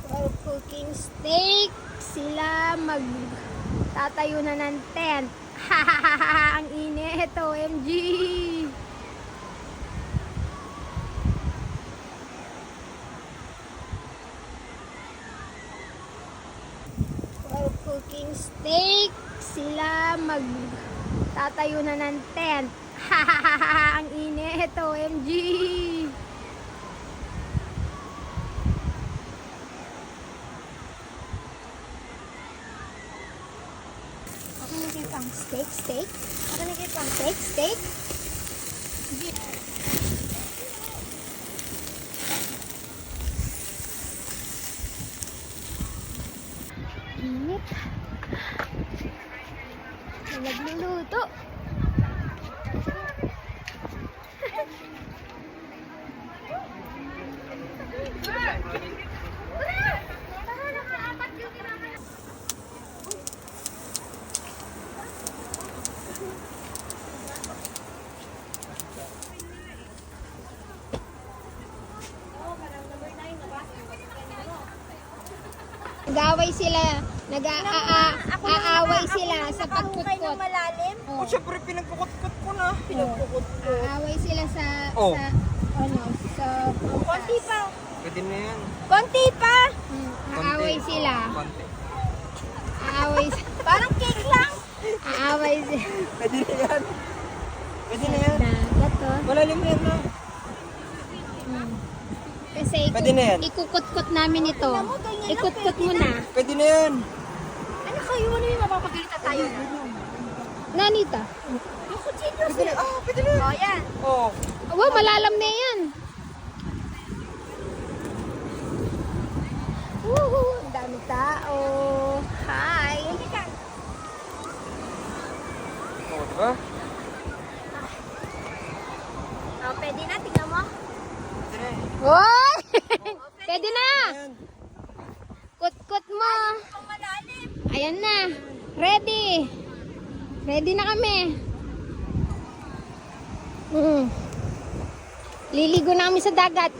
While cooking steak, sila magtatayo na ng tent. Ang init, OMG! While cooking steak, sila magtatayo na ng tent. Ang init, OMG! Ako nakikipang steak. Ako nakikipang steak. Init. Nagluluto. Nag-aaway sila, nag-aaway sila sa pagkutkot. Malalim? Oh. Siyempre, pinagkukot-kot ko na. Aaway sila sa Konti pa. Pwede na yan. Konti pa. aaway sila. Konti. Aaway Parang cake lang. aaway sila. Pwede na yan. Pwede na yan. Dagat to. Malalim na yan na. Kasi Pwede na yan. ikukutkot namin ito. Ikutkot mo na. Pwede na yan. Ano kayo? Ano yung mapapagalitan tayo? Nanita. Yung kutsilyo Pwede na. Ah, pwede na yan. O, yan. Oh. Wow, malalam na yan. Woohoo! Ang dami tao. Hi! Oh, diba? O, pwede na. Tingnan mo. Pwede na yan. Hoy! Pwede na! Ayan. Kutkot mo. Pang malalim. Ayan na. Ready. Ready na kami. Liligo na kami sa dagat.